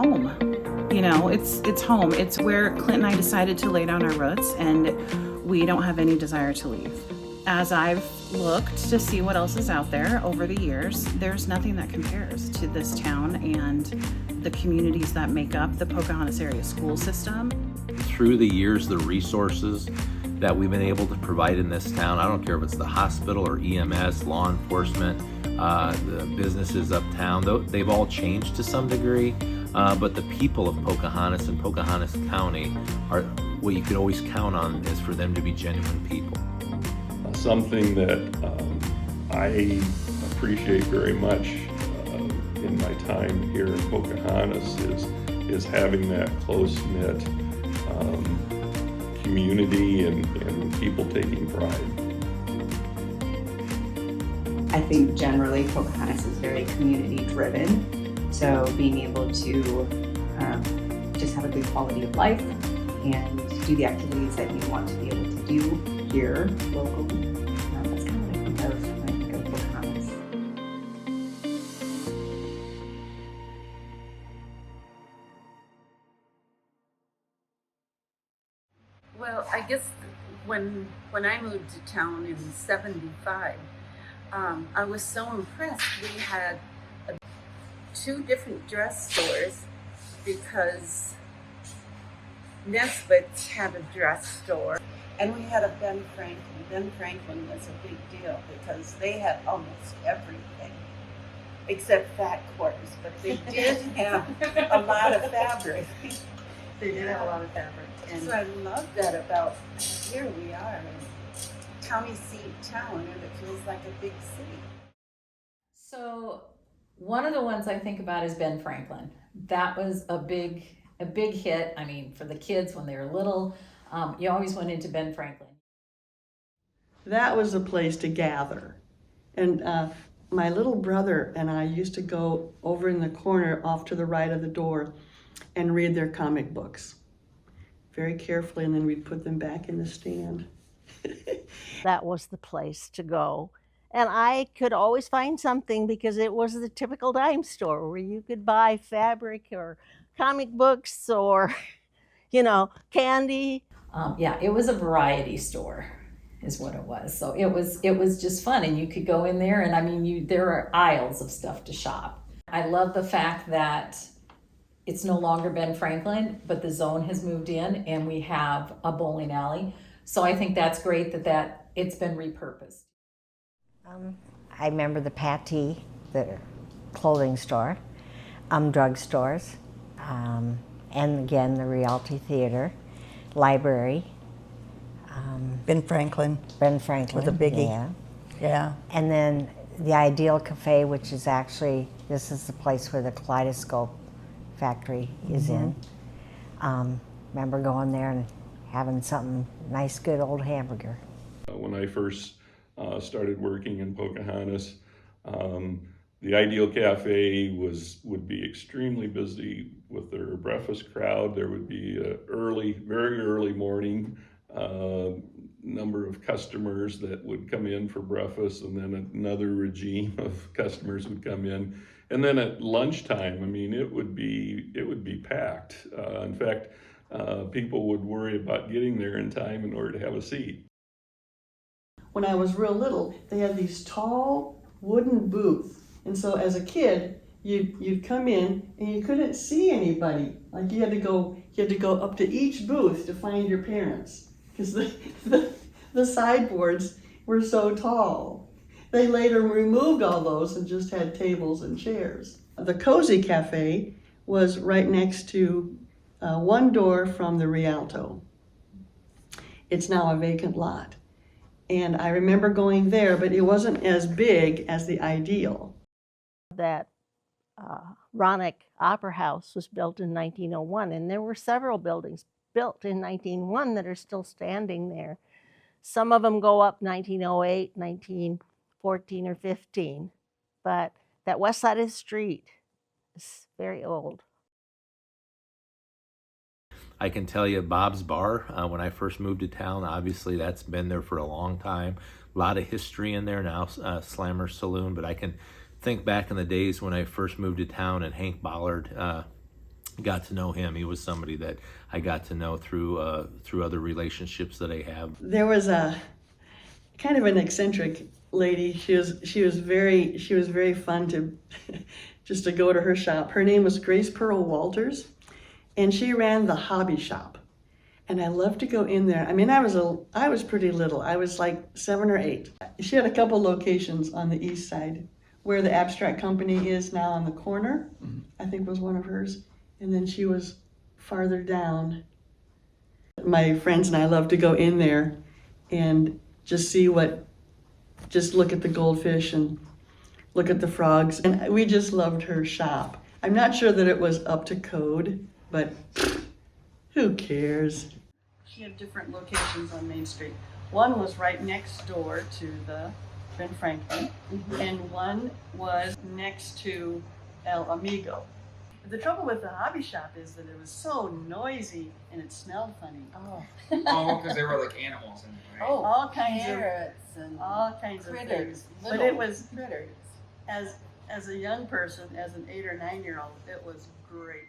home. You know, it's home. It's where Clint and I decided to lay down our roots, and we don't have any desire to leave. As I've looked to see what else is out there over the years, there's nothing that compares to this town and the communities that make up the Pocahontas area school system. Through the years, the resources that we've been able to provide in this town, I don't care if it's the hospital or EMS, law enforcement, the businesses uptown, they've all changed to some degree, but the people of Pocahontas and Pocahontas County are what you could always count on is for them to be genuine people. Something that I appreciate very much in my time here in Pocahontas is having that close-knit community and people taking pride. I think generally Pocahontas is very community driven, so being able to just have a good quality of life and do the activities that you want to be able to do here locally. That's kind of what I think of when I think of Pocahontas. Well, I guess when I moved to town in '75, I was so impressed. We had two different dress stores because Nesbitt's had a dress store, and we had a Ben Franklin. Ben Franklin was a big deal because they had almost everything except fat quarters, but they did have a lot of fabric. They did have a lot of fabric. And so I love that about here we are in county seat town, and it feels like a big city. So one of the ones I think about is Ben Franklin. That was a big hit. I mean, for the kids when they were little, you always went into Ben Franklin. That was a place to gather. And my little brother and I used to go over in the corner off to the right of the door and read their comic books very carefully, and then we'd put them back in the stand. That was the place to go. And I could always find something because it was the typical dime store where you could buy fabric or comic books or, candy. Yeah, it was a variety store is what it was. So it was just fun, and you could go in there and I mean, there are aisles of stuff to shop. I love the fact that it's no longer Ben Franklin, but the zone has moved in and we have a bowling alley. So I think that's great that it's been repurposed. I remember the Patty, the clothing store, drugstores, and again, the Realty Theater, library. Ben Franklin. Ben Franklin. With a biggie. Yeah. Yeah. And then the Ideal Cafe, which is actually, this is the place where the Kaleidoscope factory is in. Remember going there and having something nice, good old hamburger. When I first started working in Pocahontas, the Ideal Cafe would be extremely busy with their breakfast crowd. There would be a very early morning number of customers that would come in for breakfast, and then another regime of customers would come in. And then at lunchtime, I mean, it would be packed. In fact, people would worry about getting there in time in order to have a seat. When I was real little, they had these tall wooden booths. And so as a kid, you'd come in and you couldn't see anybody. Like you had to go up to each booth to find your parents because the sideboards were so tall. They later removed all those and just had tables and chairs. The Cozy Cafe was right next to one door from the Rialto. It's now a vacant lot. And I remember going there, but it wasn't as big as the Ideal. That Ronick Opera House was built in 1901, and there were several buildings built in 1901 that are still standing there. Some of them go up 1908, 1914 or 15, but that west side of the street is very old. I can tell you Bob's Bar, when I first moved to town, obviously that's been there for a long time. A lot of history in there now, Slammer Saloon, but I can think back in the days when I first moved to town and Hank Bollard, got to know him. He was somebody that I got to know through other relationships that I have. There was a kind of an eccentric lady. She was very fun to just to go to her shop. Her name was Grace Pearl Walters, and she ran the hobby shop. And I loved to go in there. I mean, I was pretty little. I was like 7 or 8. She had a couple locations on the east side, where the Abstract Company is now on the corner, I think was one of hers. And then she was farther down. My friends and I loved to go in there and just just look at the goldfish and look at the frogs. And we just loved her shop. I'm not sure that it was up to code, but who cares? She had different locations on Main Street. One was right next door to the Ben Franklin, and one was next to El Amigo. The trouble with the hobby shop is that it was so noisy and it smelled funny. Oh, because there were like animals in there, right? Oh, All kinds carrots of and all kinds of critters. things. But little it was critters. as a young person, as an 8 or 9-year-old, it was great.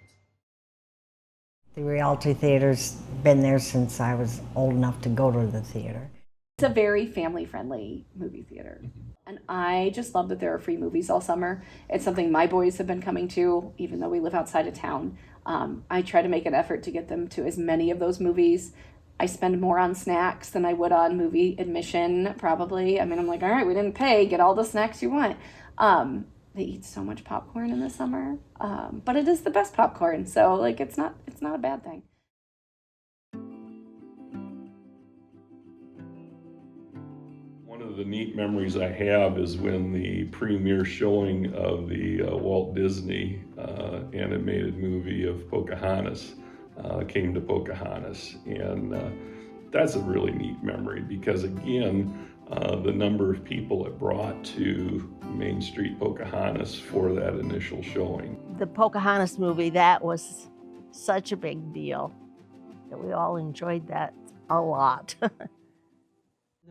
The Realty Theater's been there since I was old enough to go to the theater. It's a very family-friendly movie theater. And I just love that there are free movies all summer. It's something my boys have been coming to, even though we live outside of town. I try to make an effort to get them to as many of those movies. I spend more on snacks than I would on movie admission, probably. I mean, I'm like, all right, we didn't pay, get all the snacks you want. They eat so much popcorn in the summer, but it is the best popcorn, so like it's not a bad thing. One of the neat memories I have is when the premiere showing of the Walt Disney animated movie of Pocahontas came to Pocahontas, and that's a really neat memory because again, the number of people it brought to Main Street Pocahontas for that initial showing. The Pocahontas movie, that was such a big deal that we all enjoyed that a lot. The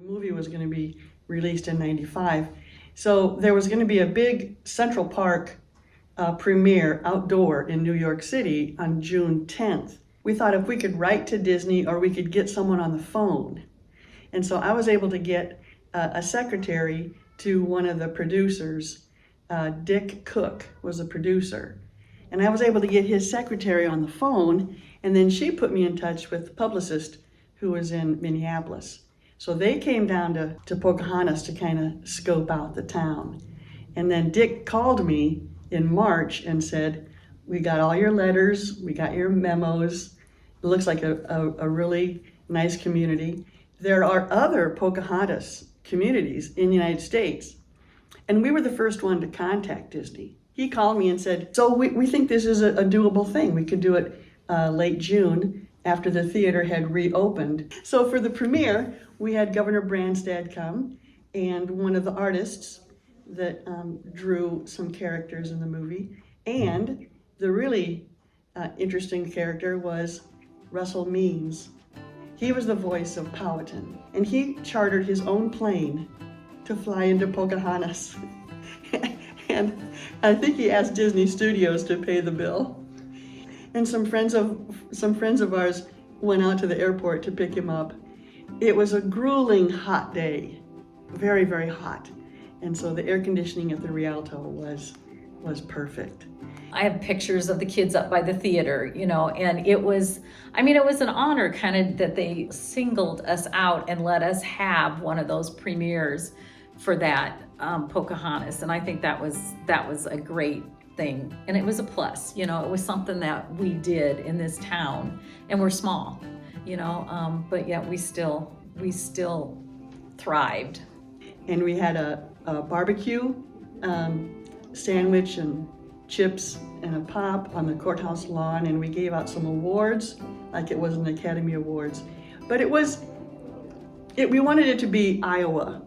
movie was going to be released in '95, so there was going to be a big Central Park premiere outdoor in New York City on June 10th. We thought if we could write to Disney or we could get someone on the phone. And so I was able to get a secretary to one of the producers. Dick Cook was a producer. And I was able to get his secretary on the phone, and then she put me in touch with the publicist who was in Minneapolis. So they came down to Pocahontas to kind of scope out the town. And then Dick called me in March and said, we got all your letters, we got your memos. It looks like a really nice community. There are other Pocahontas communities in the United States. And we were the first one to contact Disney. He called me and said, so we think this is a doable thing. We could do it late June after the theater had reopened. So for the premiere, we had Governor Branstad come and one of the artists that drew some characters in the movie. And the really interesting character was Russell Means. He was the voice of Powhatan, and he chartered his own plane to fly into Pocahontas. And I think he asked Disney Studios to pay the bill. And some friends of ours went out to the airport to pick him up. It was a grueling hot day, very, very hot. And so the air conditioning at the Rialto was perfect. I have pictures of the kids up by the theater, you know, and it was an honor kind of that they singled us out and let us have one of those premieres for that Pocahontas. And I think that was a great thing. And it was a plus, you know, it was something that we did in this town, and we're small, you know, but yet we still thrived. And we had a barbecue sandwich and chips and a pop on the courthouse lawn, and we gave out some awards like it was an Academy Awards. But we wanted it to be Iowa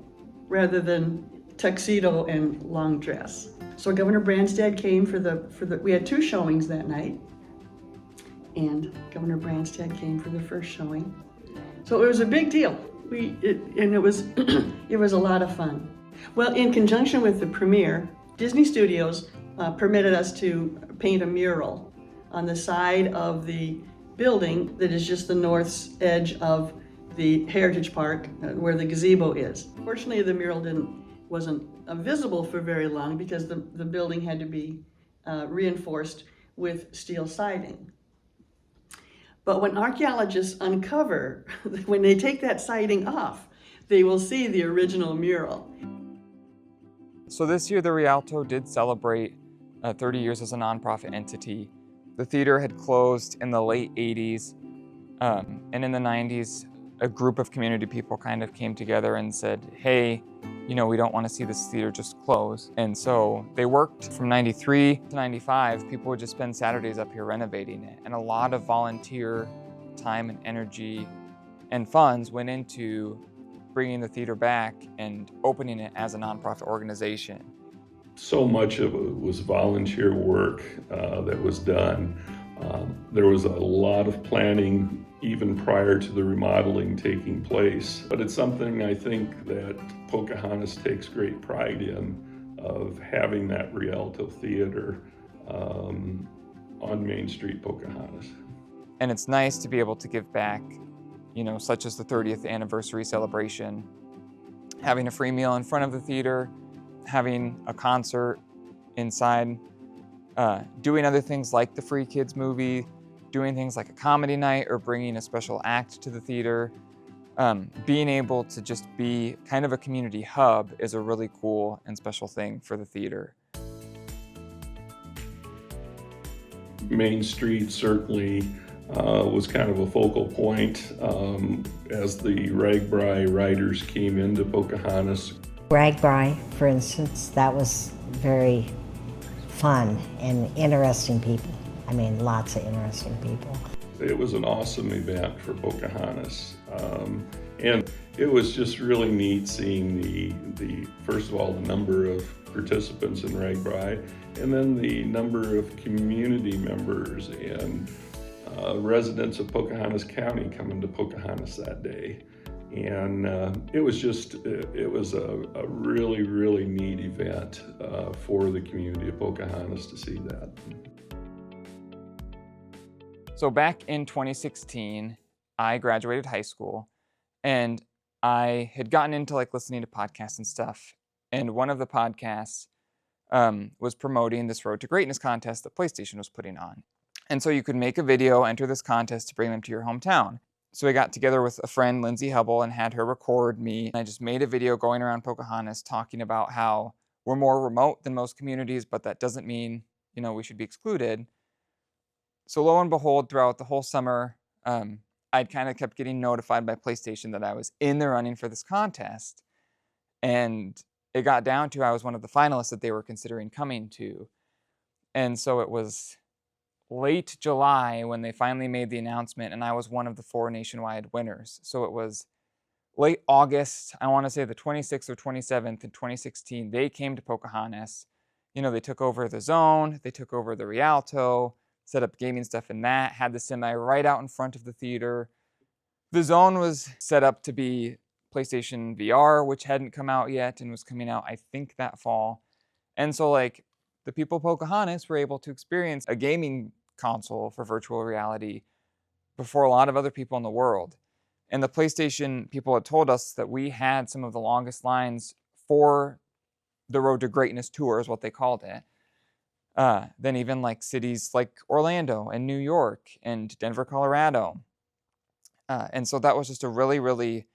rather than tuxedo and long dress. So Governor Branstad came we had 2 showings that night, and Governor Branstad came for the first showing. So it was a big deal. It was it was a lot of fun. Well, in conjunction with the premiere, Disney Studios permitted us to paint a mural on the side of the building that is just the north edge of the Heritage Park where the gazebo is. Fortunately, the mural wasn't visible for very long because the building had to be reinforced with steel siding. But when archaeologists uncover, when they take that siding off, they will see the original mural. So this year the Rialto did celebrate 30 years as a nonprofit entity. The theater had closed in the late 80s, and in the 90s, a group of community people kind of came together and said, hey, you know, we don't want to see this theater just close. And so they worked from 93 to 95. People would just spend Saturdays up here renovating it. And a lot of volunteer time and energy and funds went into bringing the theater back and opening it as a nonprofit organization. So much of it was volunteer work that was done. There was a lot of planning even prior to the remodeling taking place. But it's something I think that Pocahontas takes great pride in, of having that Rialto Theater on Main Street, Pocahontas. And it's nice to be able to give back, you know, such as the 30th anniversary celebration, having a free meal in front of the theater, having a concert inside, doing other things like the Free Kids movie, doing things like a comedy night or bringing a special act to the theater. Being able to just be kind of a community hub is a really cool and special thing for the theater. Main Street certainly was kind of a focal point as the Ragbri riders came into Pocahontas. Ragbri, for instance, that was very fun and interesting people. I mean, lots of interesting people. It was an awesome event for Pocahontas. And it was just really neat seeing the first of all, the number of participants in Ragbri, and then the number of community members and residents of Pocahontas County coming to Pocahontas that day. And it was a really, really neat event for the community of Pocahontas to see that. So back in 2016, I graduated high school, and I had gotten into like listening to podcasts and stuff. And one of the podcasts was promoting this Road to Greatness contest that PlayStation was putting on. And so you could make a video, enter this contest to bring them to your hometown. So I got together with a friend, Lindsay Hubble, and had her record me. I just made a video going around Pocahontas talking about how we're more remote than most communities, but that doesn't mean, you know, we should be excluded. So lo and behold, throughout the whole summer, I'd kind of kept getting notified by PlayStation that I was in the running for this contest. And it got down to I was one of the finalists that they were considering coming to. And so it was late July when they finally made the announcement, and I was one of the 4 nationwide winners. So it was late August, I want to say the 26th or 27th in 2016, they came to Pocahontas. You know, they took over the zone, they took over the Rialto, set up gaming stuff in that, had the semi right out in front of the theater. The zone was set up to be PlayStation VR, which hadn't come out yet and was coming out, I think, that fall. And so, like, the people of Pocahontas were able to experience a gaming console for virtual reality before a lot of other people in the world. And the PlayStation people had told us that we had some of the longest lines for the Road to Greatness tour, is what they called it, than even like cities like Orlando and New York and Denver, Colorado. And so that was just a really, really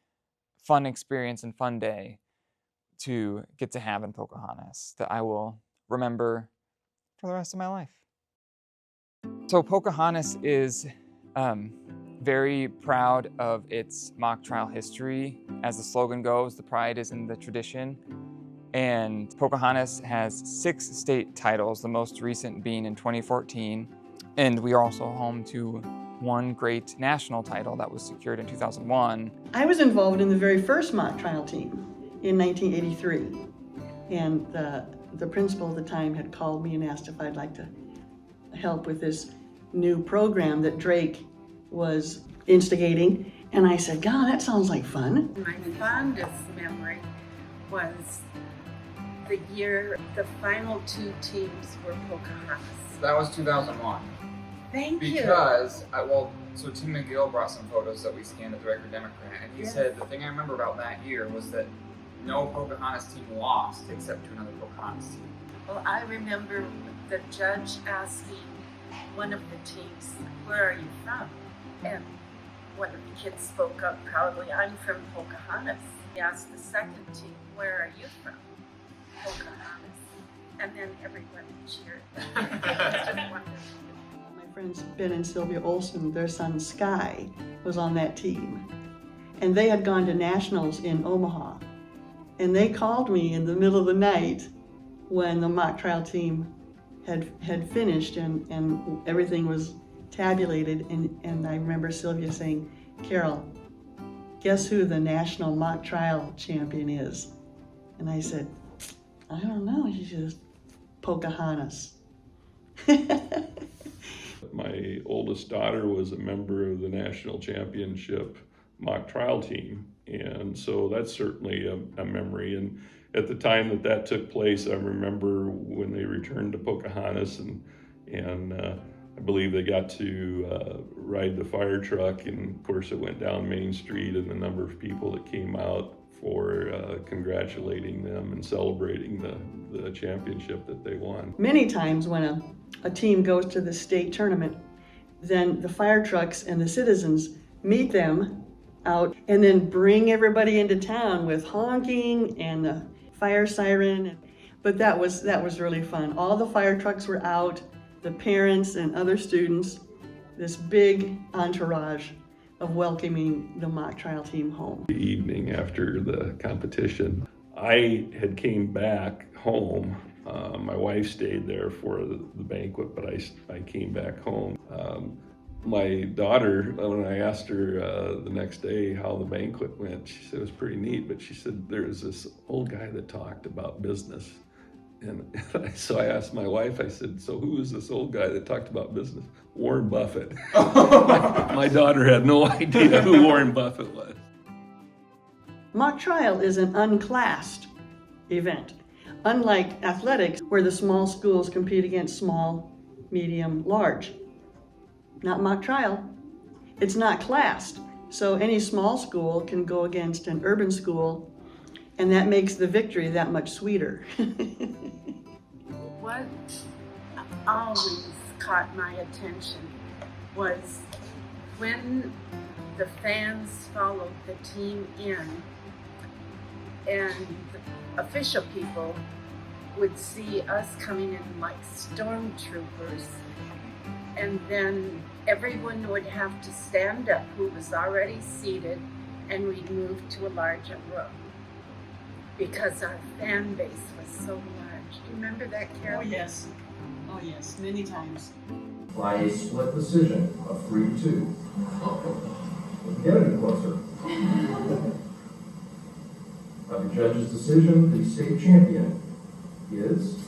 fun experience and fun day to get to have in Pocahontas that I will remember for the rest of my life. So Pocahontas is very proud of its mock trial history. As the slogan goes, the pride is in the tradition. And Pocahontas has 6 state titles, the most recent being in 2014. And we are also home to 1 great national title that was secured in 2001. I was involved in the very first mock trial team in 1983. And the principal at the time had called me and asked if I'd like to help with this new program that Drake was instigating. And I said, God, that sounds like fun. My fondest memory was the year the final 2 teams were Pocahontas. That was 2001. Thank you. Because, so Tim McGill brought some photos that we scanned at the Record Democrat, and he said the thing I remember about that year was that no Pocahontas team lost except to another Pocahontas team. Well, I remember the judge asking one of the teams, "Where are you from?" And one of the kids spoke up proudly, "I'm from Pocahontas." He asked the second team, "Where are you from?" "Pocahontas." And then everyone cheered. It was just wonderful. My friends Ben and Sylvia Olson, their son Sky, was on that team. And they had gone to nationals in Omaha. And they called me in the middle of the night when the mock trial team had finished and everything was tabulated. And I remember Sylvia saying, "Carol, guess who the national mock trial champion is?" And I said, "I don't know." She says, "Pocahontas." My oldest daughter was a member of the national championship mock trial team, and so that's certainly a memory. And at the time that took place, I remember when they returned to Pocahontas, and I believe they got to ride the fire truck, and of course it went down Main Street, and the number of people that came out for congratulating them and celebrating the championship that they won. Many times when a team goes to the state tournament, then the fire trucks and the citizens meet them out and then bring everybody into town with honking and the fire siren. But that was really fun. All the fire trucks were out, the parents and other students, this big entourage of welcoming the mock trial team home. The evening after the competition, I had came back home. My wife stayed there for the banquet, but I came back home. My daughter, when I asked her the next day how the banquet went, she said it was pretty neat, but she said there was this old guy that talked about business. And so I asked my wife, I said, "So who is this old guy that talked about business?" "Warren Buffett." My daughter had no idea who Warren Buffett was. Mock trial is an unclassed event. Unlike athletics, where the small schools compete against small, medium, large. Not mock trial. It's not classed. So any small school can go against an urban school, and that makes the victory that much sweeter. What always caught my attention was when the fans followed the team in, and the official people would see us coming in like stormtroopers, and then everyone would have to stand up who was already seated, and we'd move to a larger room because our fan base was so large. Do you remember that, Carol? Oh yes, many times. By a split decision of 3-2. Get any closer. By the judge's decision, the state champion is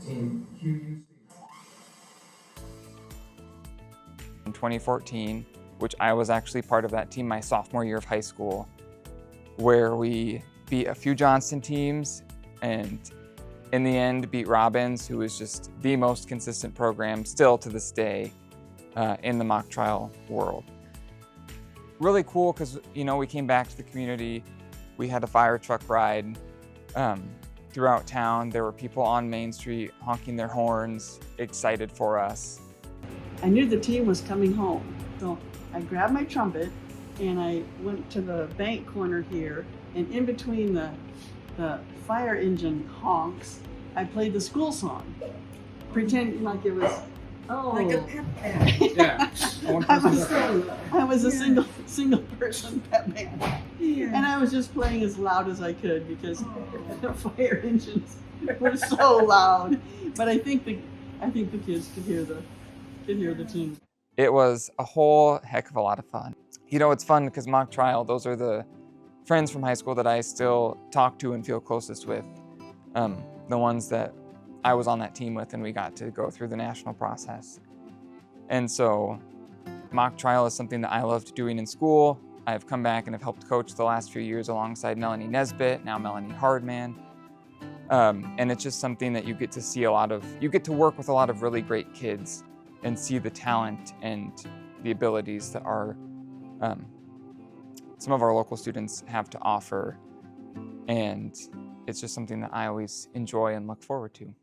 Team QUC. In 2014, which I was actually part of that team my sophomore year of high school, where we beat a few Johnston teams and in the end beat Robbins, who is just the most consistent program still to this day in the mock trial world. Really cool because, we came back to the community. We had a fire truck ride throughout town. There were people on Main Street honking their horns, excited for us. I knew the team was coming home, so I grabbed my trumpet and I went to the bank corner here, and in between the fire engine honks, I played the school song, pretending like it was, like a pep band. Yeah. I was a single person pep band, and I was just playing as loud as I could because the fire engines were so loud. But I think the kids could hear the team. It was a whole heck of a lot of fun. It's fun because mock trial, those are the friends from high school that I still talk to and feel closest with. The ones that I was on that team with, and we got to go through the national process. And so mock trial is something that I loved doing in school. I've come back and have helped coach the last few years alongside Melanie Nesbitt, now Melanie Hardman. And it's just something that you get to see you get to work with a lot of really great kids and see the talent and the abilities that some of our local students have to offer. And it's just something that I always enjoy and look forward to.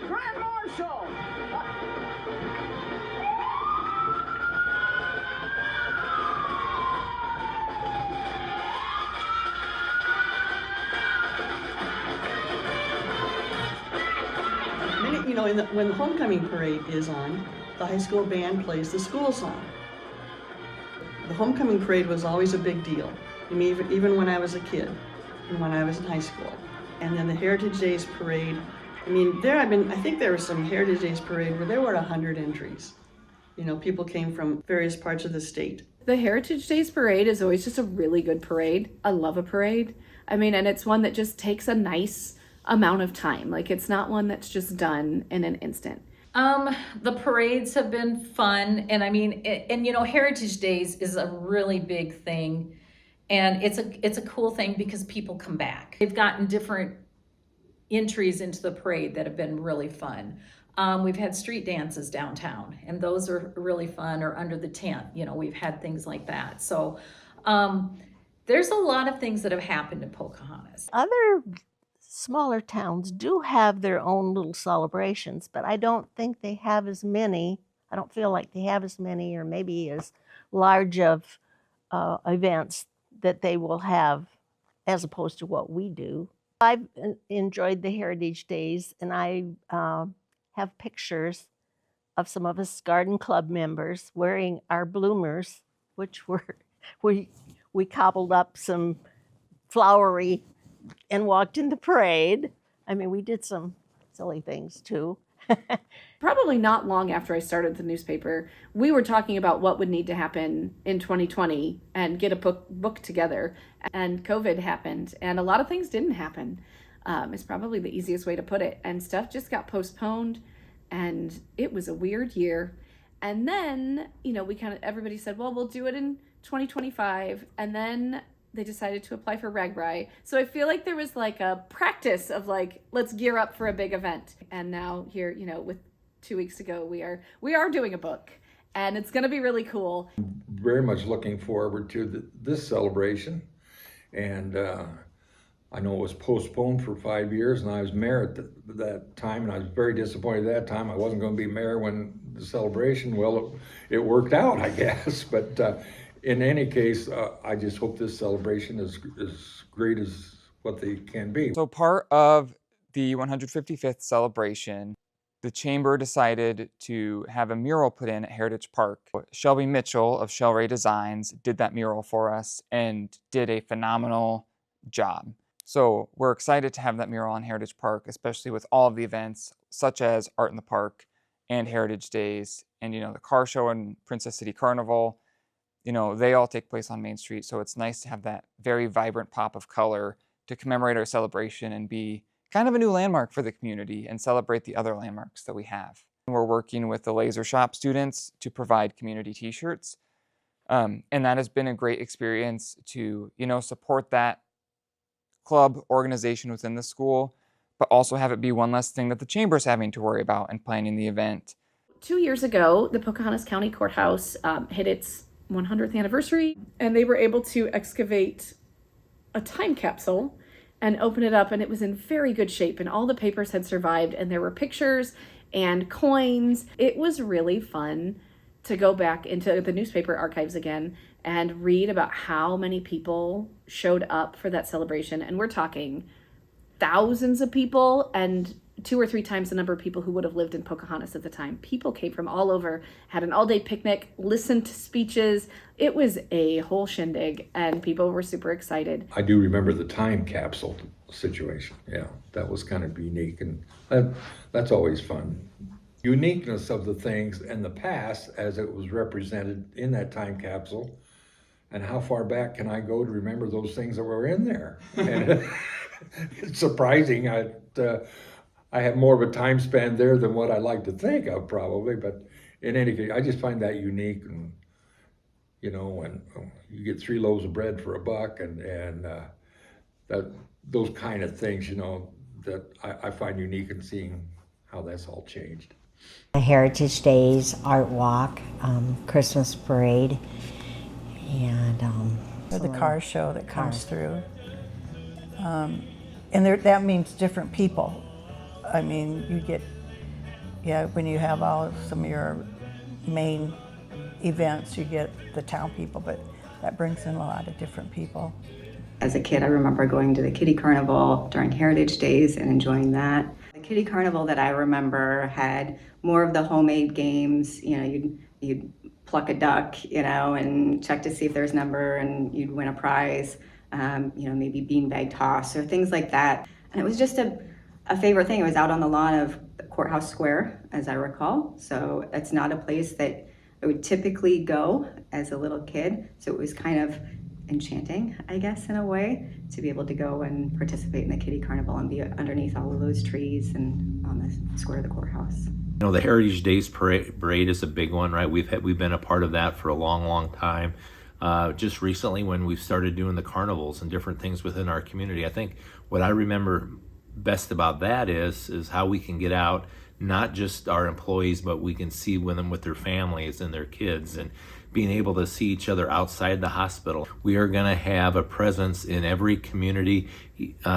Grand Marshal! You know, when the homecoming parade is on, the high school band plays the school song. The homecoming parade was always a big deal, I mean, even when I was a kid and when I was in high school. And then the Heritage Days parade, I mean, I think there was some Heritage Days parade where there were 100 entries. You know, people came from various parts of the state. The Heritage Days parade is always just a really good parade. I love a parade. I mean, and it's one that just takes a nice amount of time. Like, it's not one that's just done in an instant. The parades have been fun, and I mean, and you know, Heritage Days is a really big thing, and it's a cool thing because people come back. They've gotten different entries into the parade that have been really fun. We've had street dances downtown, and those are really fun, or under the tent, you know, we've had things like that. So there's a lot of things that have happened in Pocahontas. Other smaller towns do have their own little celebrations, but I don't think they have as many. I don't feel like they have as many, or maybe as large of events that they will have as opposed to what we do. I've enjoyed the Heritage Days, and I have pictures of some of us garden club members wearing our bloomers, which we cobbled up some flowery and walked in the parade. I mean, we did some silly things too. Probably not long after I started the newspaper, we were talking about what would need to happen in 2020 and get a book together. And COVID happened, and a lot of things didn't happen. It's probably the easiest way to put it. And stuff just got postponed, and it was a weird year. And then, you know, everybody said, well, we'll do it in 2025. And then they decided to apply for RAGBRAI. So I feel like there was like a practice of like, let's gear up for a big event. And now here, you know, with 2 weeks ago, we are doing a book, and it's going to be really cool. Very much looking forward to this celebration. And I know it was postponed for 5 years, and I was mayor at that time, and I was very disappointed at that time. I wasn't going to be mayor when the celebration, well, it worked out, I guess. But in any case, I just hope this celebration is as great as what they can be. So part of the 155th celebration, the chamber decided to have a mural put in at Heritage Park. Shelby Mitchell of Shell Designs did that mural for us and did a phenomenal job. So we're excited to have that mural on Heritage Park, especially with all of the events such as Art in the Park and Heritage Days, and you know, the car show and Princess City Carnival. You know, they all take place on Main Street, so it's nice to have that very vibrant pop of color to commemorate our celebration and be kind of a new landmark for the community and celebrate the other landmarks that we have. We're working with the Laser Shop students to provide community t-shirts, and that has been a great experience to, you know, support that club organization within the school, but also have it be one less thing that the chamber's having to worry about in planning the event. 2 years ago, the Pocahontas County Courthouse hit its 100th anniversary, and they were able to excavate a time capsule and open it up, and it was in very good shape, and all the papers had survived, and there were pictures and coins. It was really fun to go back into the newspaper archives again and read about how many people showed up for that celebration. And we're talking thousands of people, and 2 or 3 times the number of people who would have lived in Pocahontas at the time. People came from all over, had an all-day picnic, listened to speeches. It was a whole shindig, and people were super excited. I do remember the time capsule situation. Yeah, that was kind of unique, and that's always fun. Uniqueness of the things in the past as it was represented in that time capsule, and how far back can I go to remember those things that were in there? And it's surprising. I have more of a time span there than what I like to think of, probably, but in any case, I just find that unique. And you know, when you get 3 loaves of bread for $1, and that those kind of things, you know, that I find unique in seeing how that's all changed. The Heritage Days, Art Walk, Christmas Parade, and Or the car show that comes through. And that means different people. I mean, you get, when you have some of your main events, you get the town people, but that brings in a lot of different people. As a kid, I remember going to the Kitty Carnival during Heritage Days and enjoying that. The Kitty Carnival that I remember had more of the homemade games. You know, you'd pluck a duck, you know, and check to see if there's a number, and you'd win a prize. You know, maybe beanbag toss or things like that. And it was just a favorite thing. It was out on the lawn of the Courthouse Square, as I recall. So it's not a place that I would typically go as a little kid. So it was kind of enchanting, I guess, in a way, to be able to go and participate in the Kitty Carnival and be underneath all of those trees and on the square of the courthouse. You know, the Heritage Days parade is a big one, right? We've been a part of that for a long time. Just recently, when we've started doing the carnivals and different things within our community, I think what I remember best about that is how we can get out, not just our employees, but we can see them with their families and their kids, and being able to see each other outside the hospital. We are going to have a presence in every community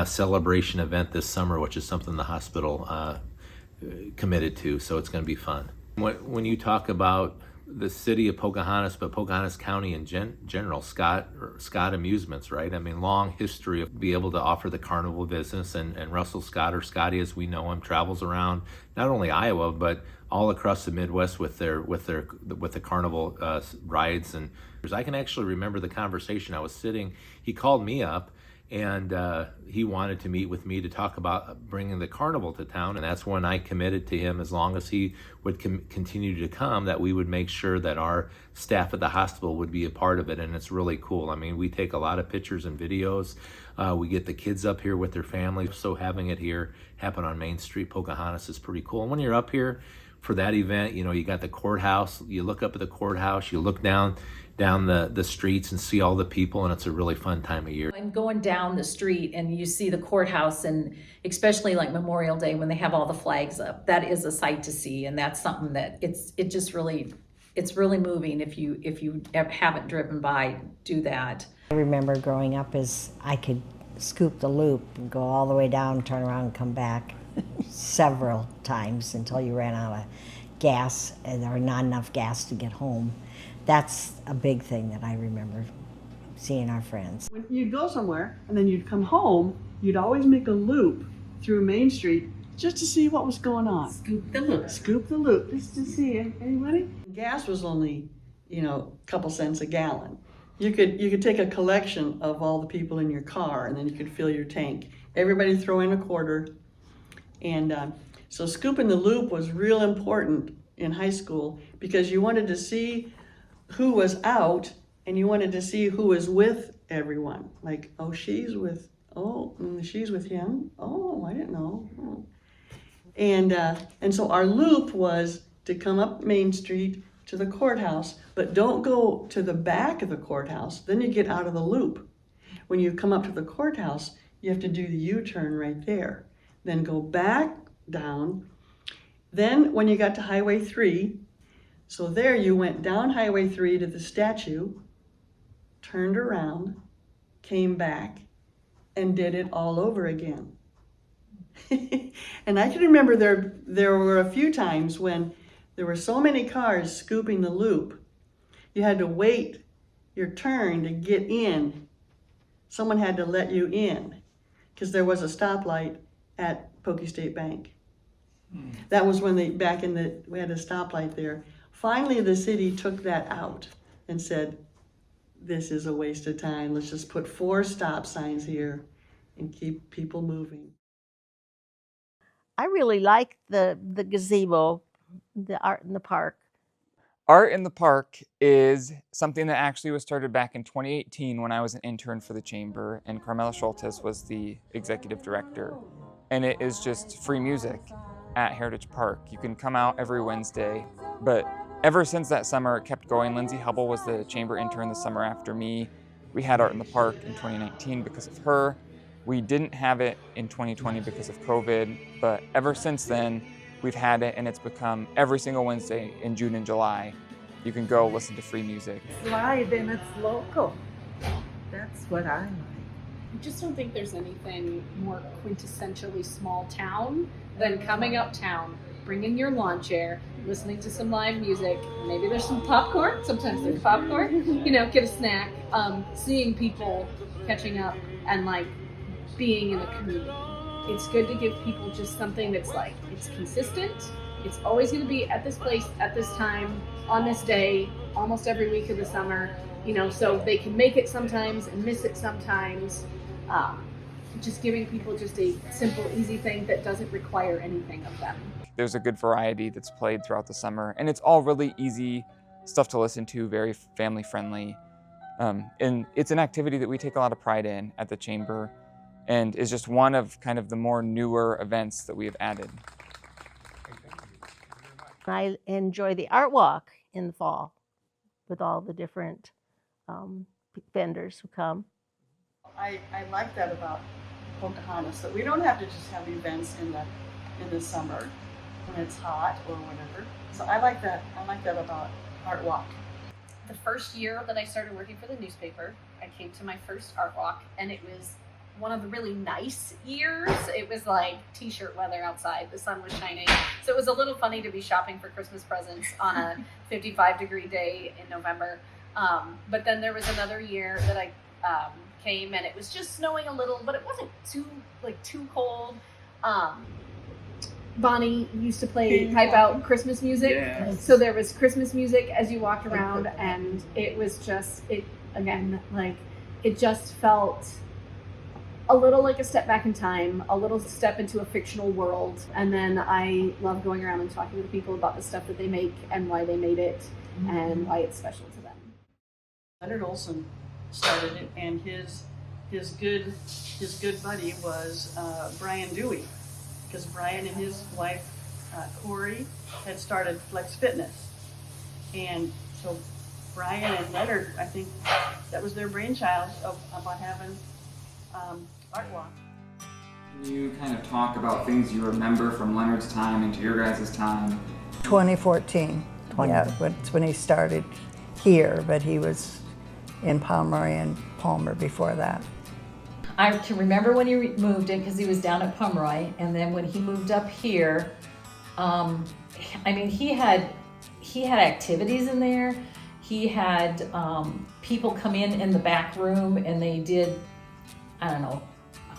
celebration event this summer, which is something the hospital committed to, so it's going to be fun. When you talk about the city of Pocahontas, but Pocahontas County in general, Scott Amusements, right? I mean, long history of be able to offer the carnival business, and Russell Scott, or Scotty as we know him, travels around not only Iowa but all across the Midwest with the carnival rides. And I can actually remember the conversation. I was sitting, he called me up, and he wanted to meet with me to talk about bringing the carnival to town. And that's when I committed to him, as long as he would continue to come, that we would make sure that our staff at the hospital would be a part of it. And it's really cool. I mean, we take a lot of pictures and videos. We get the kids up here with their families. So having it here happen on Main Street, Pocahontas, is pretty cool. And when you're up here for that event, you know, you got the courthouse, you look up at the courthouse, you look down the streets and see all the people, and it's a really fun time of year. And going down the street and you see the courthouse, and especially like Memorial Day when they have all the flags up, that is a sight to see, and that's something that it's really moving. If you haven't driven by, do that. I remember growing up as I could scoop the loop and go all the way down, turn around and come back several times until you ran out of gas or not enough gas to get home. That's a big thing that I remember seeing our friends. When you'd go somewhere and then you'd come home, you'd always make a loop through Main Street just to see what was going on. Scoop the loop. Scoop the loop, just to see anybody. Gas was only, a couple cents a gallon. You could take a collection of all the people in your car, and then you could fill your tank. Everybody throw in a quarter. And so scooping the loop was real important in high school, because you wanted to see who was out, and you wanted to see who was with everyone. Like, she's with him. Oh, I didn't know. Oh. And so our loop was to come up Main Street to the courthouse, but don't go to the back of the courthouse. Then you get out of the loop. When you come up to the courthouse, you have to do the U-turn right there. Then go back down. Then when you got to Highway 3, so there you went down Highway 3 to the statue, turned around, came back, and did it all over again. And I can remember there were a few times when there were so many cars scooping the loop, you had to wait your turn to get in. Someone had to let you in, because there was a stoplight at Pokey State Bank. That was when we had a stoplight there. Finally, the city took that out and said, this is a waste of time. Let's just put 4 stop signs here and keep people moving. I really like the gazebo, the art in the park. Art in the Park is something that actually was started back in 2018 when I was an intern for the chamber, and Carmela Schultes was the executive director. And it is just free music at Heritage Park. You can come out every Wednesday, but ever since that summer, it kept going. Lindsay Hubble was the chamber intern the summer after me. We had Art in the Park in 2019 because of her. We didn't have it in 2020 because of COVID, but ever since then, we've had it, and it's become every single Wednesday in June and July. You can go listen to free music. It's live and it's local. That's what I like. I just don't think there's anything more quintessentially small town than coming uptown, bringing your lawn chair, listening to some live music. Maybe there's some popcorn. Sometimes there's popcorn. Get a snack. Seeing people catching up and like being in a community. It's good to give people just something that's like, it's consistent. It's always going to be at this place, at this time, on this day, almost every week of the summer, so they can make it sometimes and miss it sometimes. Just giving people just a simple, easy thing that doesn't require anything of them. There's a good variety that's played throughout the summer, and it's all really easy stuff to listen to, very family friendly. And it's an activity that we take a lot of pride in at the Chamber, and is just one of kind of the more newer events that we have added. I enjoy the art walk in the fall with all the different vendors who come. I like that about Pocahontas, that we don't have to just have events in the summer when it's hot or whatever. So I like that about Art Walk. The first year that I started working for the newspaper, I came to my first art walk, and it was one of the really nice years. It was like t-shirt weather outside, the sun was shining. So it was a little funny to be shopping for Christmas presents on a 55-degree day in November. But then there was another year that I came, and it was just snowing a little, but it wasn't too cold. Bonnie used to pipe out Christmas music. Yes. So there was Christmas music as you walked around, and it was just, it just felt a little like a step back in time, a little step into a fictional world. And then I love going around and talking to people about the stuff that they make and why they made it and why it's special to them. Leonard Olson started it, and his good buddy was Brian Dewey, because Brian and his wife Corey had started Flex Fitness, and so Brian and Leonard, I think that was their brainchild about having art walk. Can you kind of talk about things you remember from Leonard's time into your guys' time? 2014. Yeah, that's when he started here, but he was in Pomeroy and Palmer before that. I can remember when he moved in, because he was down at Pomeroy, and then when he moved up here, he had activities in there. He had people come in the back room, and they did,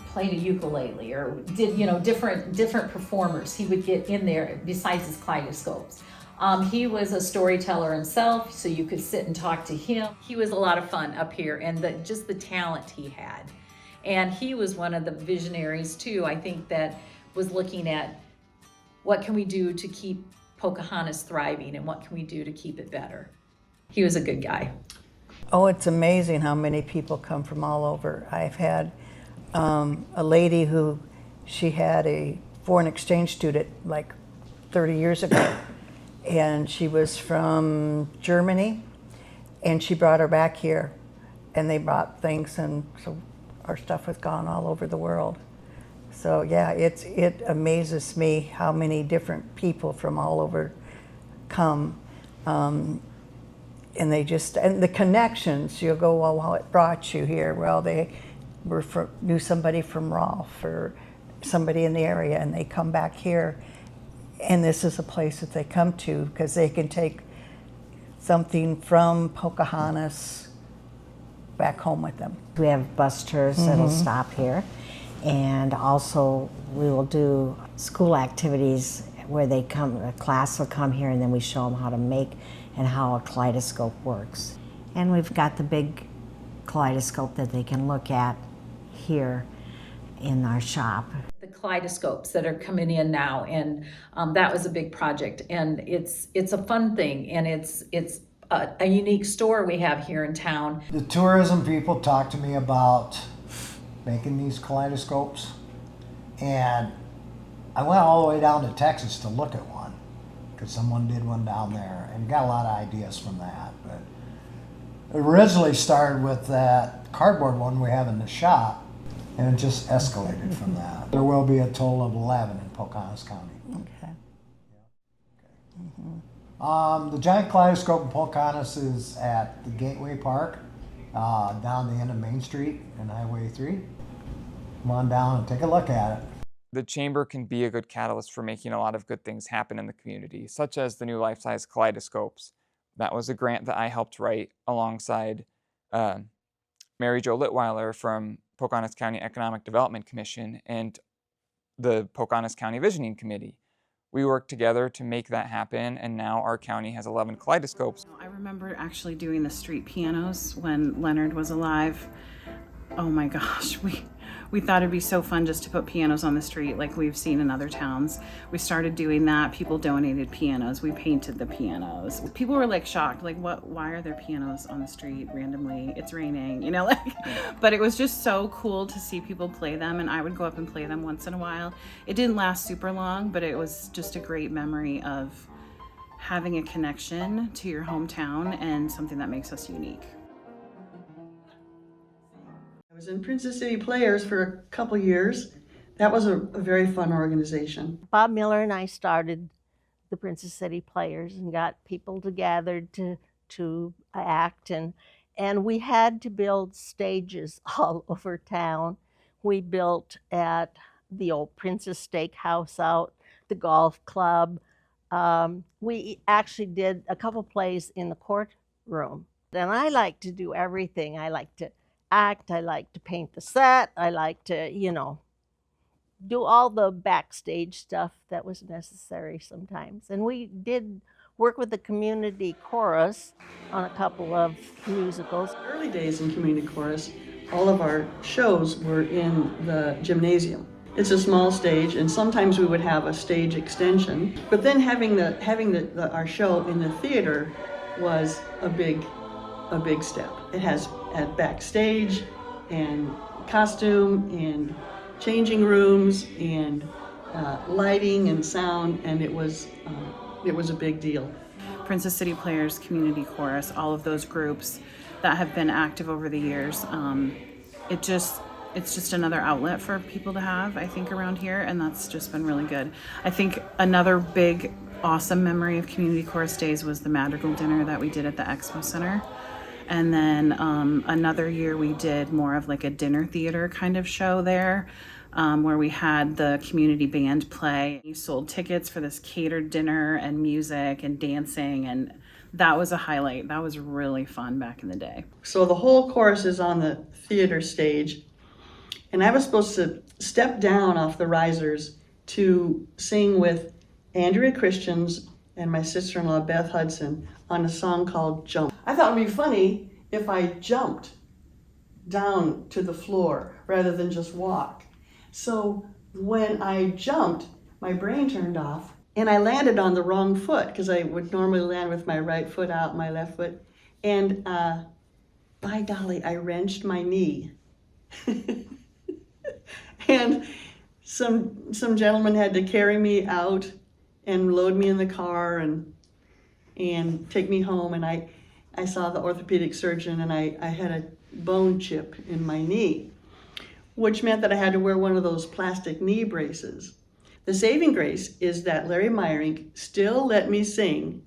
played a ukulele or did different performers. He would get in there besides his kaleidoscopes. He was a storyteller himself, so you could sit and talk to him. He was a lot of fun up here, and just the talent he had. And he was one of the visionaries too, I think, that was looking at what can we do to keep Pocahontas thriving and what can we do to keep it better. He was a good guy. Oh, it's amazing how many people come from all over. I've had a lady who, she had a foreign exchange student like 30 years ago, and she was from Germany, and she brought her back here, and they brought things, and so our stuff has gone all over the world. So yeah, it amazes me how many different people from all over come, and they just, and the connections, you'll go, well, what brought you here? Well, they knew somebody from Rolfe or somebody in the area, and they come back here, and this is a place that they come to because they can take something from Pocahontas back home with them. We have bus tours that'll stop here, and also we will do school activities where they come, a class will come here, and then we show them how to make and how a kaleidoscope works. And we've got the big kaleidoscope that they can look at here in our shop. The kaleidoscopes that are coming in now, and that was a big project, and it's a fun thing, and it's a unique store we have here in town. The tourism people talk to me about making these kaleidoscopes, and I went all the way down to Texas to look at one because someone did one down there and got a lot of ideas from that. But it originally started with that cardboard one we have in the shop, and it just escalated from that. There will be a total of 11 in Pocahontas County. Okay. The giant kaleidoscope in Pocahontas is at the Gateway Park, down the end of Main Street and Highway 3. Come on down and take a look at it. The Chamber can be a good catalyst for making a lot of good things happen in the community, such as the new life-size kaleidoscopes. That was a grant that I helped write alongside Mary Jo Litweiler from Pocahontas County Economic Development Commission and the Pocahontas County Visioning Committee. We worked together to make that happen, and now our county has 11 kaleidoscopes. I remember actually doing the street pianos when Leonard was alive. Oh my gosh, we thought it'd be so fun just to put pianos on the street like we've seen in other towns. We started doing that. People donated pianos. We painted the pianos. People were like shocked, like why are there pianos on the street randomly? It's raining, you know, like, but it was just so cool to see people play them, and I would go up and play them once in a while. It didn't last super long, but it was just a great memory of having a connection to your hometown and something that makes us unique. I was in Princess City Players for a couple years. That was a very fun organization. Bob Miller and I started the Princess City Players and got people together to act, and we had to build stages all over town. We built at the old Princess Steakhouse out, the golf club. We actually did a couple plays in the courtroom. And I like to do everything. I like to act, I like to paint the set, I like to, you know, do all the backstage stuff that was necessary sometimes. And we did work with the community chorus on a couple of musicals. Early days in community chorus, all of our shows were in the gymnasium. It's a small stage, and sometimes we would have a stage extension. But then having our show in the theater was a big step. It has backstage and costume and changing rooms and lighting and sound, and it was a big deal. Princess City Players, Community Chorus, all of those groups that have been active over the years. It's just another outlet for people to have, I think, around here, and that's just been really good. I think another big, awesome memory of Community Chorus Days was the Madrigal dinner that we did at the Expo Center. And then another year we did more of like a dinner theater kind of show there, where we had the community band play. We sold tickets for this catered dinner and music and dancing, and that was a highlight. That was really fun back in the day. So the whole chorus is on the theater stage, and I was supposed to step down off the risers to sing with Andrea Christians and my sister-in-law Beth Hudson on a song called Jump. I thought it would be funny if I jumped down to the floor rather than just walk. So when I jumped, my brain turned off and I landed on the wrong foot, because I would normally land with my right foot out, my left foot. And by golly, I wrenched my knee. And some gentleman had to carry me out and load me in the car and take me home. And I saw the orthopedic surgeon, and I had a bone chip in my knee, which meant that I had to wear one of those plastic knee braces. The saving grace is that Larry Meyerink still let me sing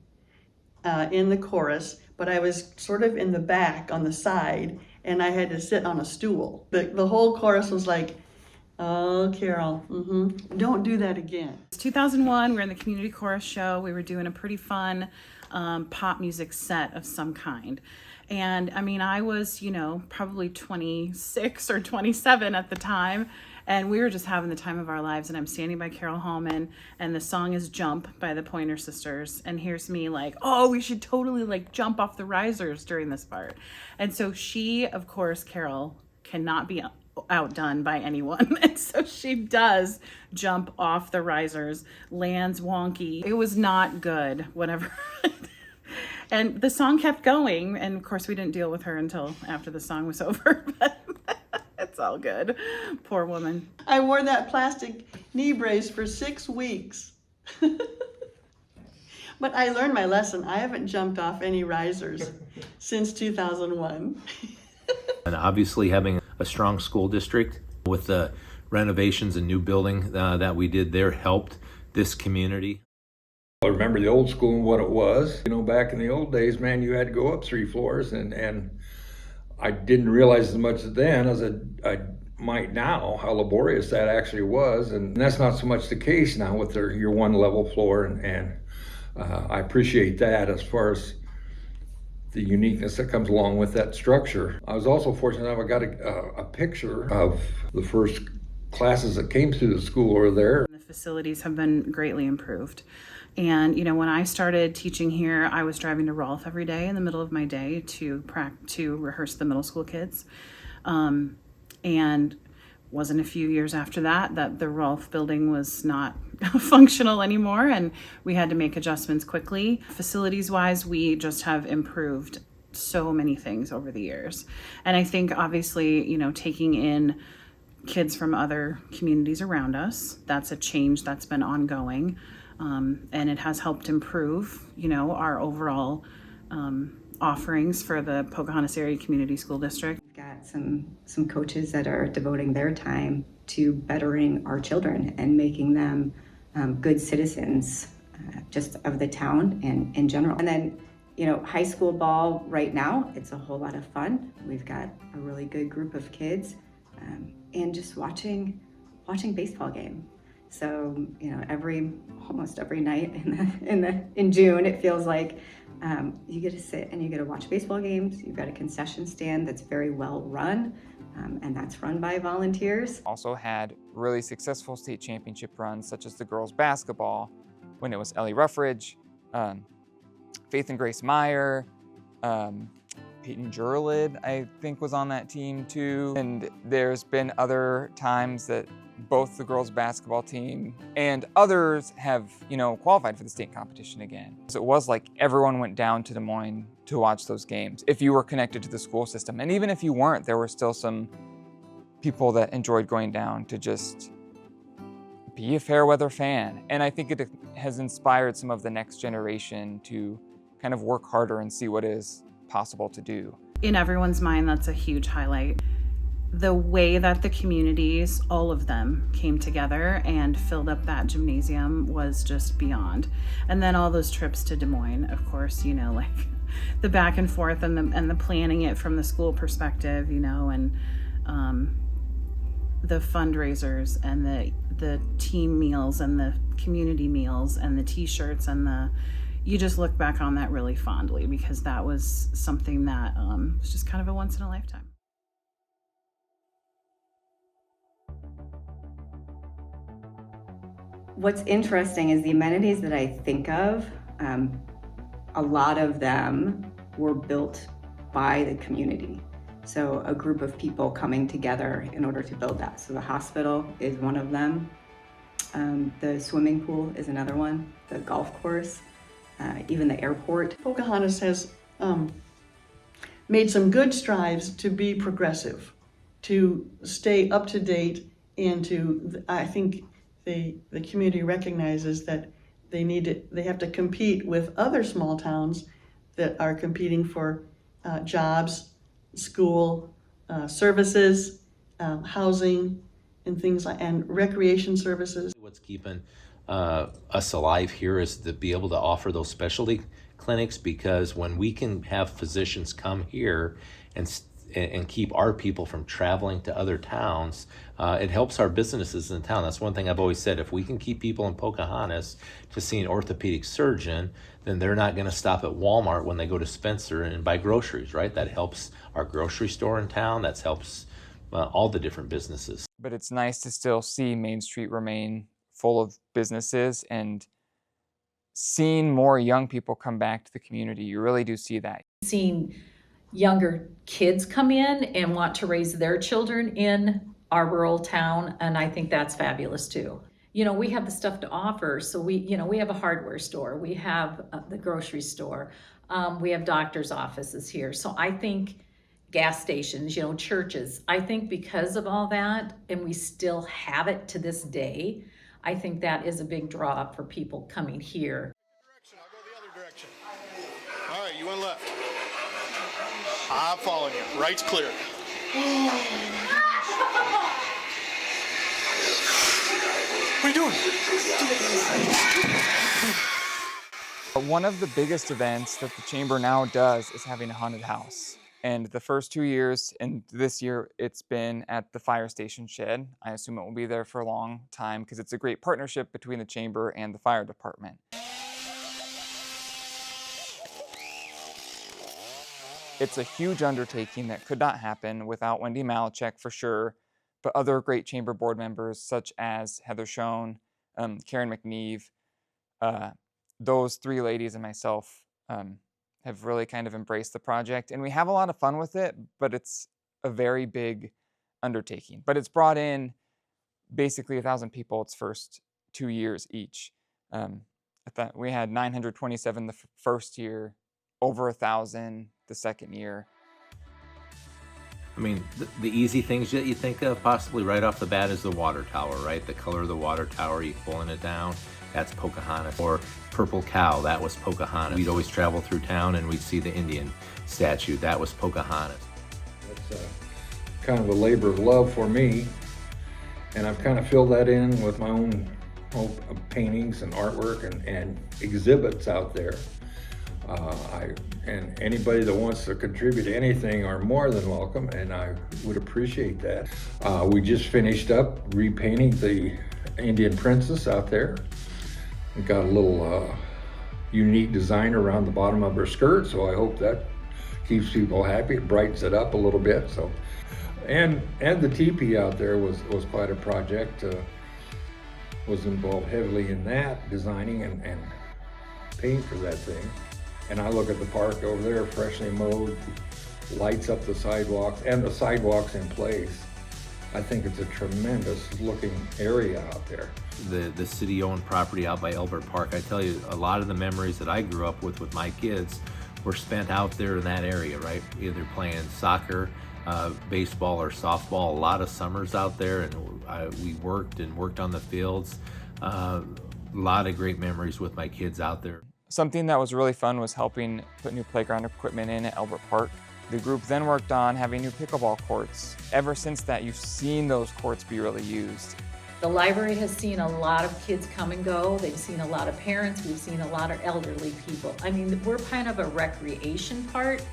in the chorus, but I was sort of in the back on the side, and I had to sit on a stool. The whole chorus was like, oh, Carol, don't do that again. It's 2001, we're in the community chorus show. We were doing a pretty fun pop music set of some kind. And I mean, I was, probably 26 or 27 at the time, and we were just having the time of our lives. And I'm standing by Carol Hallman, and the song is Jump by the Pointer Sisters. And here's me like, oh, we should totally jump off the risers during this part. And so she, of course, Carol, cannot be outdone by anyone. And so she does jump off the risers, lands wonky. It was not good, whatever. And the song kept going. And of course we didn't deal with her until after the song was over, but it's all good. Poor woman. I wore that plastic knee brace for 6 weeks. But I learned my lesson. I haven't jumped off any risers since 2001. And obviously having a strong school district with the renovations and new building that we did there helped this community. I remember the old school and what it was. You know, back in the old days, man, you had to go up 3 floors, and I didn't realize as much then as I might now how laborious that actually was, and that's not so much the case now with your 1 level floor, and I appreciate that as far as the uniqueness that comes along with that structure. I was also fortunate enough I got a picture of the first classes that came through the school over there. The facilities have been greatly improved. And, you know, when I started teaching here, I was driving to Rolfe every day in the middle of my day to rehearse the middle school kids. And wasn't a few years after that the Rolfe building was not functional anymore, and we had to make adjustments quickly. Facilities wise, we just have improved so many things over the years. And I think obviously, you know, taking in kids from other communities around us, that's a change that's been ongoing. And it has helped improve, you know, our overall offerings for the Pocahontas Area Community School District. We've got some coaches that are devoting their time to bettering our children and making them good citizens just of the town and in general. And then, you know, high school ball right now, it's a whole lot of fun. We've got a really good group of kids and just watching baseball game. So, you know, almost every night in June, it feels like you get to sit and you get to watch baseball games. You've got a concession stand that's very well run, and that's run by volunteers. Also had really successful state championship runs, such as the girls basketball, when it was Ellie Ruffridge, Faith and Grace Meyer, Peyton Jurlid, I think, was on that team too. And there's been other times that both the girls basketball team and others have, you know, qualified for the state competition again. So it was like everyone went down to Des Moines to watch those games if you were connected to the school system. And even if you weren't, there were still some people that enjoyed going down to just be a fair weather fan. And I think it has inspired some of the next generation to kind of work harder and see what is possible to do. In everyone's mind, that's a huge highlight. The way that the communities, all of them, came together and filled up that gymnasium was just beyond. And then all those trips to Des Moines, of course, you know, like the back and forth and the planning it from the school perspective, you know, and the fundraisers and the team meals and the community meals and the t-shirts and you just look back on that really fondly, because that was something that was just kind of a once in a lifetime. What's interesting is the amenities that I think of, a lot of them were built by the community. So a group of people coming together in order to build that. So the hospital is one of them. The swimming pool is another one, the golf course, even the airport. Pocahontas has made some good strides to be progressive, to stay up to date, and I think the community recognizes that they have to compete with other small towns that are competing for jobs, school, services, housing, and things like, and recreation services. What's keeping us alive here is to be able to offer those specialty clinics, because when we can have physicians come here and keep our people from traveling to other towns, it helps our businesses in town. That's one thing I've always said. If we can keep people in Pocahontas to see an orthopedic surgeon, then they're not going to stop at Walmart when they go to Spencer and buy groceries, right? That helps our grocery store in town. That helps all the different businesses. But it's nice to still see Main Street remain full of businesses, and seeing more young people come back to the community. You really do see that. Seeing younger kids come in and want to raise their children in our rural town, and I think that's fabulous too. You know, we have the stuff to offer, so we have a hardware store, we have the grocery store, we have doctor's offices here. So I think gas stations, you know, churches, I think because of all that, and we still have it to this day, I think that is a big draw for people coming here. I'll go the other direction. All right, you went left. I'm following you. Right's clear. What are you doing? One of the biggest events that the Chamber now does is having a haunted house. And the first 2 years, and this year it's been at the fire station shed. I assume it will be there for a long time because it's a great partnership between the Chamber and the fire department. It's a huge undertaking that could not happen without Wendy Malachek for sure, but other great Chamber board members such as Heather Schoen, Karen McNeve, those three ladies and myself have really kind of embraced the project. And we have a lot of fun with it, but it's a very big undertaking. But it's brought in basically 1,000 people its first 2 years each. We had 927 the first year, over 1,000 the second year. I mean, the easy things that you think of possibly right off the bat is the water tower, right? The color of the water tower, you pulling it down, that's Pocahontas. Or Purple Cow, that was Pocahontas. We'd always travel through town and we'd see the Indian statue, that was Pocahontas. That's kind of a labor of love for me, and I've kind of filled that in with my own paintings and artwork and exhibits out there. And anybody that wants to contribute anything are more than welcome, and I would appreciate that. We just finished up repainting the Indian princess out there. We got a little unique design around the bottom of her skirt, so I hope that keeps people happy. It brightens it up a little bit. So, and the teepee out there was quite a project. Was involved heavily in that, designing and paying for that thing. And I look at the park over there, freshly mowed, lights up the sidewalks, and the sidewalks in place. I think it's a tremendous looking area out there. The city-owned property out by Elbert Park, I tell you, a lot of the memories that I grew up with my kids were spent out there in that area, right? Either playing soccer, baseball, or softball. A lot of summers out there, and we worked on the fields. A lot of great memories with my kids out there. Something that was really fun was helping put new playground equipment in at Elbert Park. The group then worked on having new pickleball courts. Ever since that, you've seen those courts be really used. The library has seen a lot of kids come and go. They've seen a lot of parents. We've seen a lot of elderly people. I mean, we're kind of a recreation part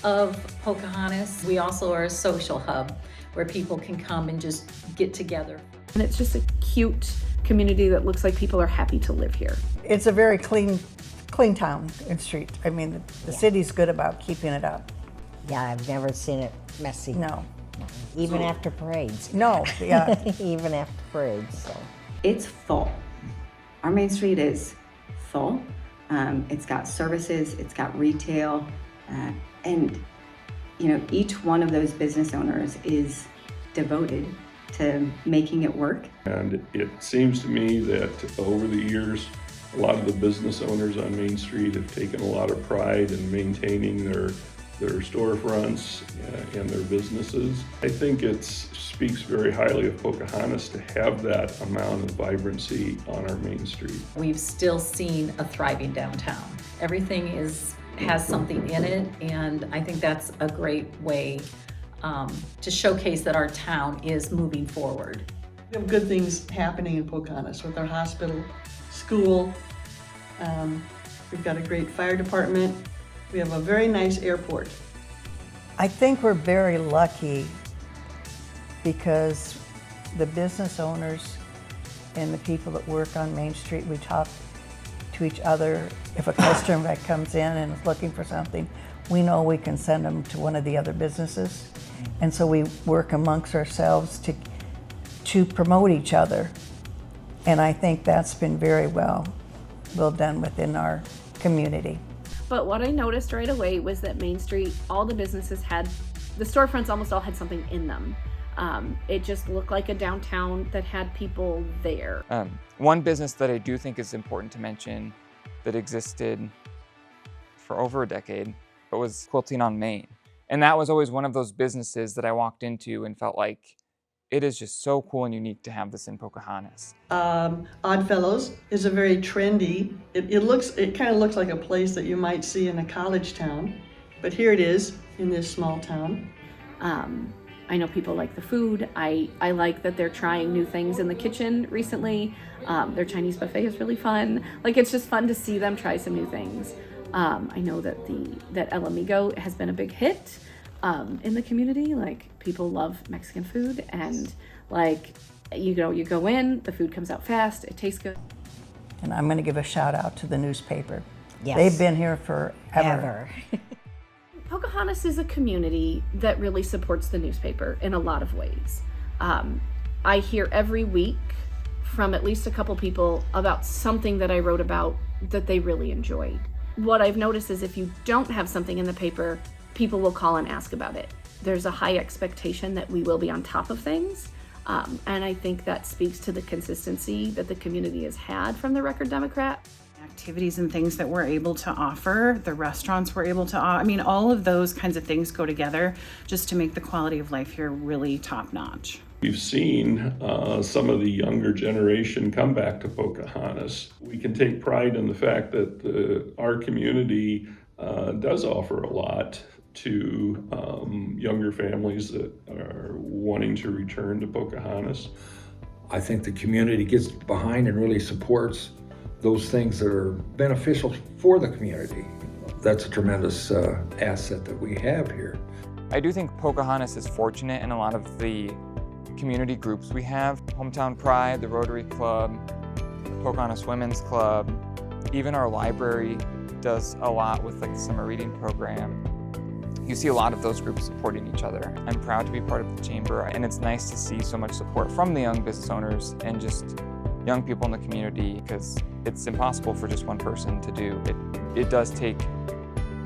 of Pocahontas. We also are a social hub where people can come and just get together. And it's just a cute community that looks like people are happy to live here. It's a very clean town and street. I mean, the city's good about keeping it up. Yeah, I've never seen it messy. No. Even after parades. No, yeah. Even after parades, so. It's full. Our Main Street is full. It's got services, it's got retail, and each one of those business owners is devoted to making it work. And it seems to me that over the years, a lot of the business owners on Main Street have taken a lot of pride in maintaining their storefronts and their businesses. I think it speaks very highly of Pocahontas to have that amount of vibrancy on our Main Street. We've still seen a thriving downtown. Everything has something in it, and I think that's a great way to showcase that our town is moving forward. We have good things happening in Pocahontas with our hospital, school. We've got a great fire department. We have a very nice airport. I think we're very lucky because the business owners and the people that work on Main Street, we talk to each other. If a customer comes in and is looking for something, we know we can send them to one of the other businesses. And so we work amongst ourselves to promote each other. And I think that's been very well done within our community. But what I noticed right away was that Main Street, all the businesses the storefronts almost all had something in them. It just looked like a downtown that had people there. One business that I do think is important to mention that existed for over a decade, but was Quilting on Main. And that was always one of those businesses that I walked into and felt like it is just so cool and unique to have this in Pocahontas. Oddfellows is a very trendy, it kind of looks like a place that you might see in a college town, but here it is in this small town. I know people like the food. I like that they're trying new things in the kitchen recently. Their Chinese buffet is really fun. Like, it's just fun to see them try some new things. I know that that El Amigo has been a big hit in the community. Like, people love Mexican food, and like, you go in, the food comes out fast, it tastes good. And I'm going to give a shout out to the newspaper. Yes. They've been here forever. Pocahontas is a community that really supports the newspaper in a lot of ways. I hear every week from at least a couple people about something that I wrote about that they really enjoyed. What I've noticed is if you don't have something in the paper, people will call and ask about it. There's a high expectation that we will be on top of things. And I think that speaks to the consistency that the community has had from the Record Democrat. Activities and things that we're able to offer, the restaurants we're able to offer. I mean, all of those kinds of things go together just to make the quality of life here really top notch. We've seen some of the younger generation come back to Pocahontas. We can take pride in the fact that our community does offer a lot to younger families that are wanting to return to Pocahontas. I think the community gets behind and really supports those things that are beneficial for the community. That's a tremendous asset that we have here. I do think Pocahontas is fortunate in a lot of the community groups we have. Hometown Pride, the Rotary Club, Pocahontas Women's Club, even our library does a lot with like the summer reading program. You see a lot of those groups supporting each other. I'm proud to be part of the chamber, and it's nice to see so much support from the young business owners and just young people in the community, because it's impossible for just one person to do. It does take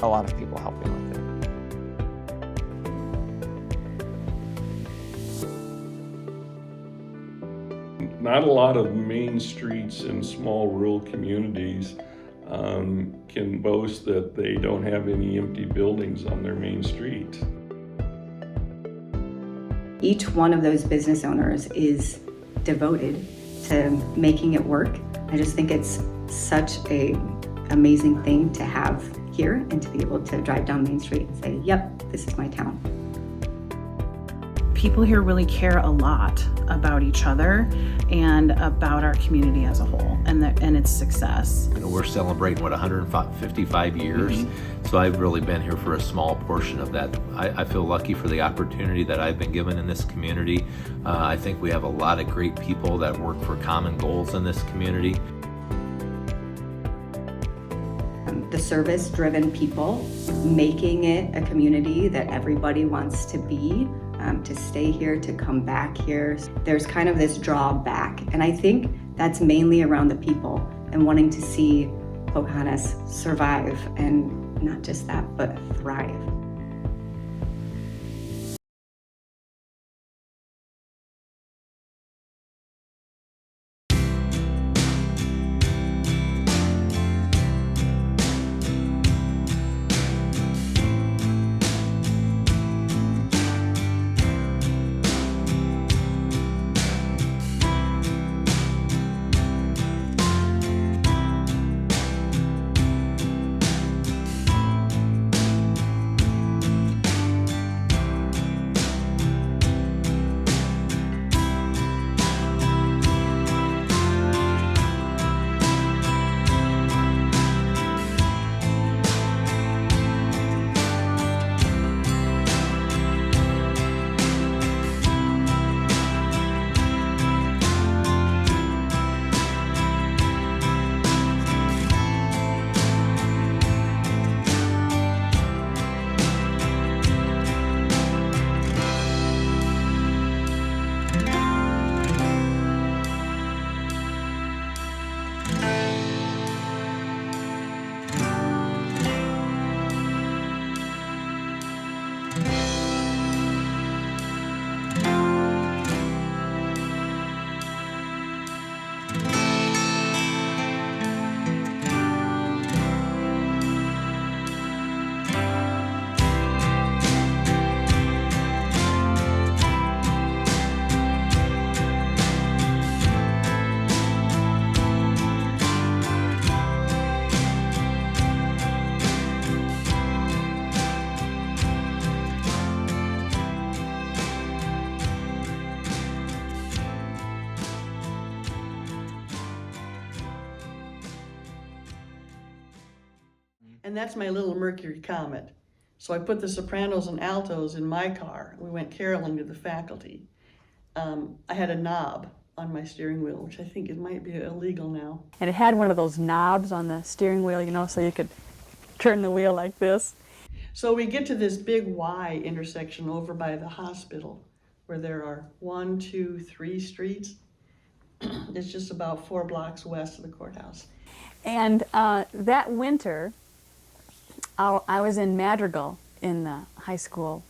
a lot of people helping with it. Not a lot of main streets in small rural communities can boast that they don't have any empty buildings on their main street. Each one of those business owners is devoted to making it work. I just think it's such an amazing thing to have here and to be able to drive down Main Street and say, yep, this is my town. People here really care a lot about each other and about our community as a whole and its success. You know, we're celebrating, 155 years, so I've really been here for a small portion of that. I feel lucky for the opportunity that I've been given in this community. I think we have a lot of great people that work for common goals in this community. The service-driven people, making it a community that everybody wants to be, to stay here, to come back here. There's kind of this drawback, and I think that's mainly around the people and wanting to see Pocahontas survive, and not just that, but thrive. And that's my little Mercury Comet. So I put the sopranos and altos in my car. We went caroling to the faculty. I had a knob on my steering wheel, which I think it might be illegal now. And it had one of those knobs on the steering wheel, you know, so you could turn the wheel like this. So we get to this big Y intersection over by the hospital, where there are 1, 2, 3 streets. It's just about 4 blocks west of the courthouse. And that winter, I was in Madrigal in the high school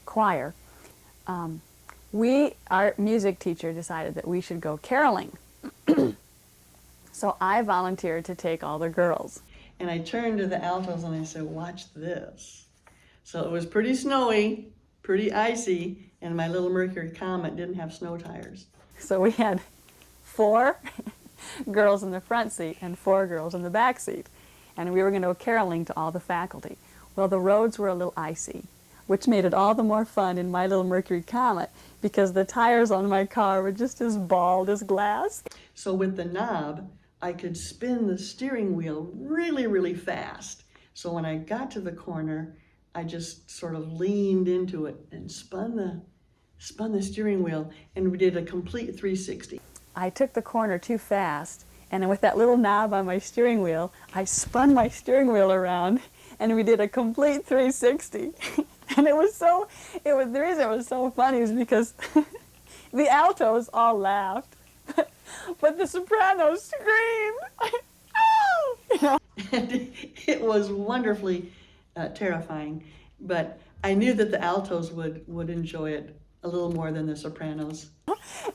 choir. Our music teacher decided that we should go caroling. So I volunteered to take all the girls. And I turned to the altos and I said, watch this. So it was pretty snowy, pretty icy, and my little Mercury Comet didn't have snow tires. So we had 4 girls in the front seat and 4 girls in the back seat. And we were going to go caroling to all the faculty. Well, the roads were a little icy, which made it all the more fun in my little Mercury Comet because the tires on my car were just as bald as glass. So with the knob, I could spin the steering wheel really, really fast. So when I got to the corner, I just sort of leaned into it and spun the steering wheel, and we did a complete 360. I took the corner too fast, and with that little knob on my steering wheel, I spun my steering wheel around, and we did a complete 360. And the reason it was so funny is because the altos all laughed, but the sopranos screamed. Oh! You know? And it was wonderfully terrifying, but I knew that the altos would enjoy it a little more than the sopranos.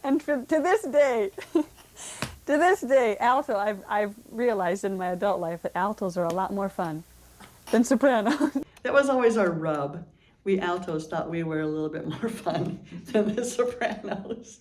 And to this day, alto, I've realized in my adult life that altos are a lot more fun than sopranos. That was always our rub. We altos thought we were a little bit more fun than the sopranos.